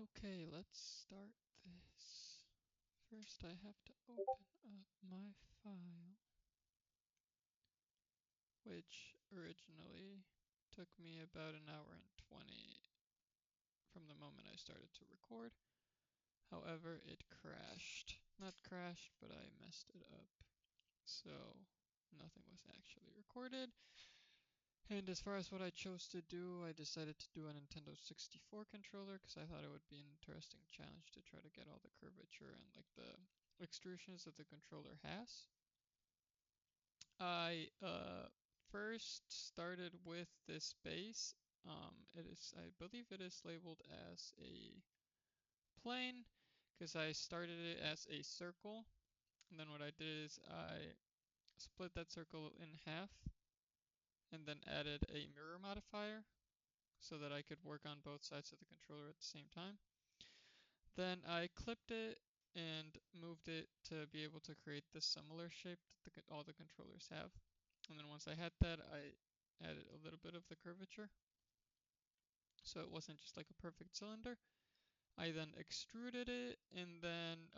Okay, let's start this. First, I have to open up my file, which originally took me about an hour and 20 from the moment I started to record. However, it crashed. Not crashed, but I messed it up. So, nothing was actually recorded. And as far as what I chose to do, I decided to do a Nintendo 64 controller because I thought it would be an interesting challenge to try to get all the curvature and like the extrusions that the controller has. I first started with this base. I believe it is labeled as a plane because I started it as a circle. And then what I did is I split that circle in half and then added a mirror modifier so that I could work on both sides of the controller at the same time. Then I clipped it and moved it to be able to create this similar shape that all the controllers have. And then once I had that, I added a little bit of the curvature so it wasn't just like a perfect cylinder. I then extruded it and then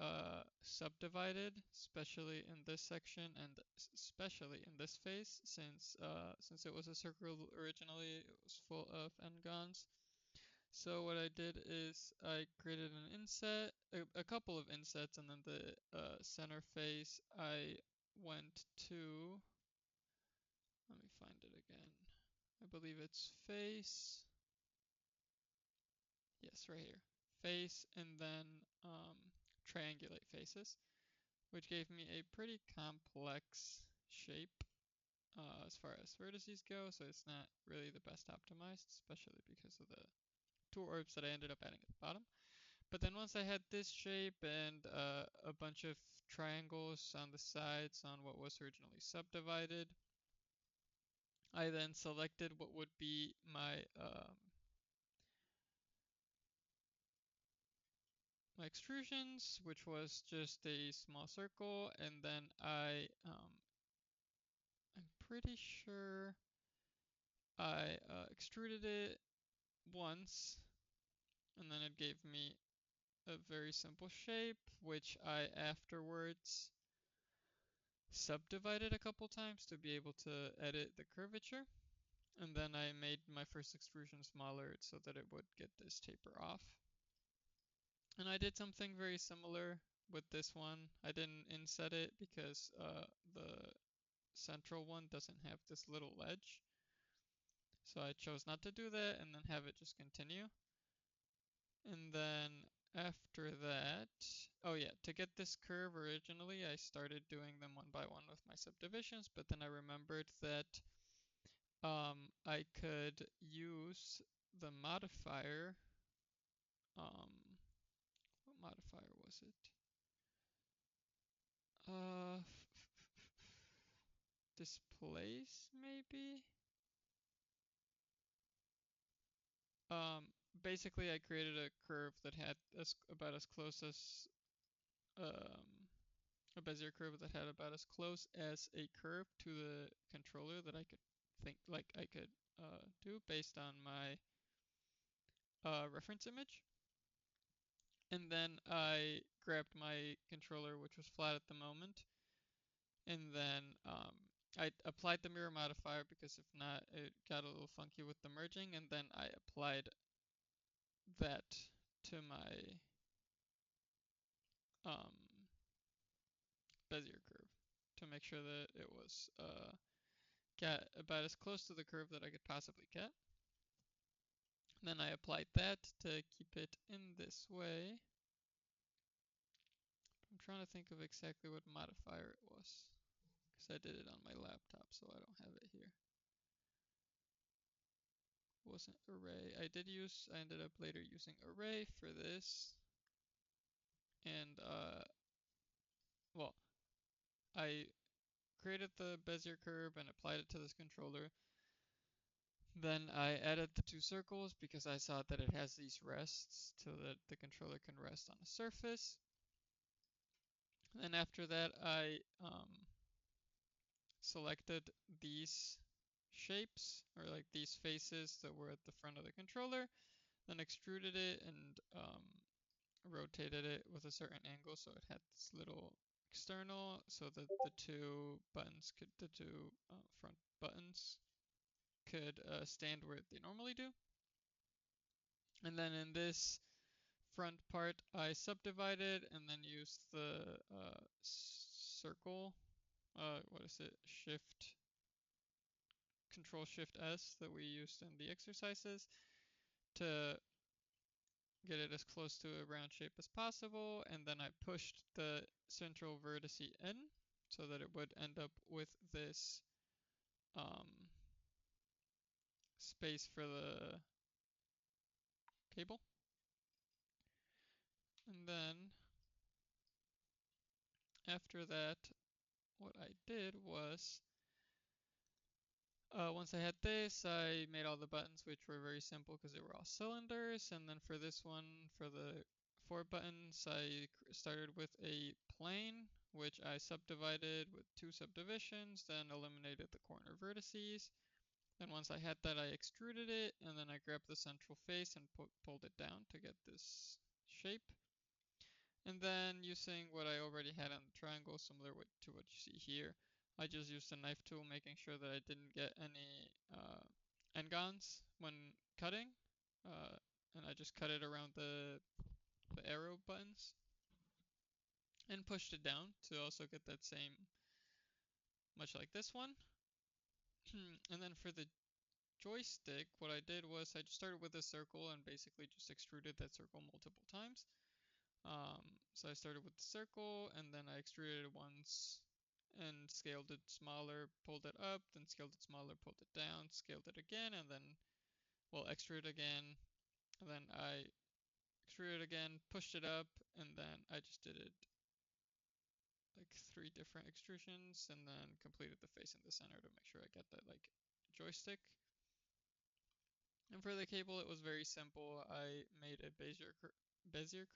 subdivided, especially in this section and especially in this face, since it was a circle originally, it was full of n-gons. So what I did is I created an inset, a couple of insets, and then the center face I went to, let me find it again. I believe it's face, yes, right here. Face and then triangulate faces, which gave me a pretty complex shape as far as vertices go, so it's not really the best optimized, especially because of the two orbs that I ended up adding at the bottom. But then once I had this shape and a bunch of triangles on the sides on what was originally subdivided, I then selected what would be my extrusions, which was just a small circle, and then I'm pretty sure I extruded it once, and then it gave me a very simple shape, which I afterwards subdivided a couple times to be able to edit the curvature. And then I made my first extrusion smaller so that it would get this taper off. And I did something very similar with this one. I didn't inset it because the central one doesn't have this little ledge. So I chose not to do that and then have it just continue. And then after that, oh yeah, to get this curve originally, I started doing them one by one with my subdivisions, but then I remembered that I could use the modifier. What modifier was it? Uh, displace maybe? Basically I created a curve that had about as close as um, a Bezier curve that had about as close as a curve to the controller that I could think like I could do based on my reference image. And then I grabbed my controller, which was flat at the moment, and then I applied the mirror modifier because if not, it got a little funky with the merging, and then I applied that to my um, Bezier curve to make sure that it was got about as close to the curve that I could possibly get. And then I applied that to keep it in this way. I'm trying to think of exactly what modifier it was because I did it on my laptop, so I don't have it here. It wasn't array. I ended up later using array for this. And well, I created the Bezier curve and applied it to this controller. Then I added the two circles because I saw that it has these rests so that the controller can rest on a surface. And after that, I selected these shapes or like these faces that were at the front of the controller. then extruded it and rotated it with a certain angle so it had this little external so that the two front buttons could stand where they normally do. And then in this front part, I subdivided and then used the circle, what is it, Control Shift S that we used in the exercises to get it as close to a round shape as possible. And then I pushed the central vertex in so that it would end up with this um, space for the cable. And then after that, what I did was, once I had this, I made all the buttons, which were very simple because they were all cylinders. And then for this one, for the 4 buttons, I started with a plane, which I subdivided with 2 subdivisions, then eliminated the corner vertices. Then once I had that, I extruded it, and then I grabbed the central face and pulled it down to get this shape. And then using what I already had on the triangle, similar to what you see here, I just used a knife tool, making sure that I didn't get any n-gons when cutting. Uh, and I just cut it around the arrow buttons and pushed it down to also get that same, much like this one. And then for the joystick, what I did was I just started with a circle and basically just extruded that circle multiple times. So I started with the circle and then I extruded it once and scaled it smaller, pulled it up, then scaled it smaller, pulled it down, scaled it again, and then, well, extruded again, and then I extruded again, pushed it up, and then I just did it like 3 different extrusions and then completed the face in the center to make sure I get that like joystick. And for the cable, it was very simple. I made a Bezier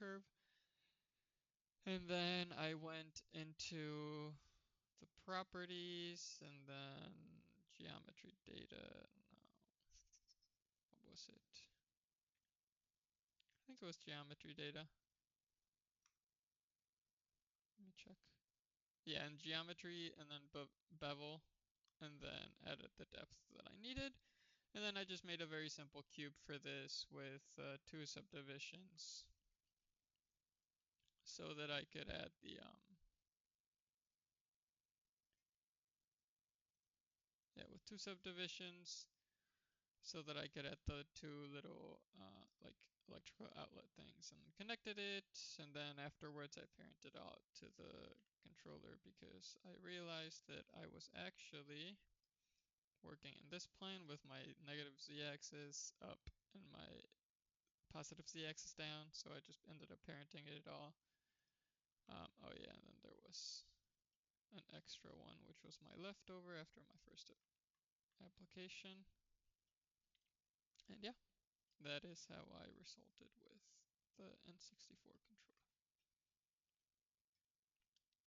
curve. And then I went into the properties and then geometry data. No, what was it? I think it was geometry data. Let me check. Yeah, and geometry and then bevel and then added the depth that I needed. And then I just made a very simple cube for this with 2 subdivisions so that I could add the with 2 subdivisions so that I could add the 2 little like electrical outlet things and connected it. And then afterwards I parented out to the controller because I realized that I was actually working in this plane with my negative z-axis up and my positive z-axis down. So I just ended up parenting it all. Oh yeah, and then there was an extra one, which was my leftover after my first application. And yeah, that is how I resulted with the n64 controller.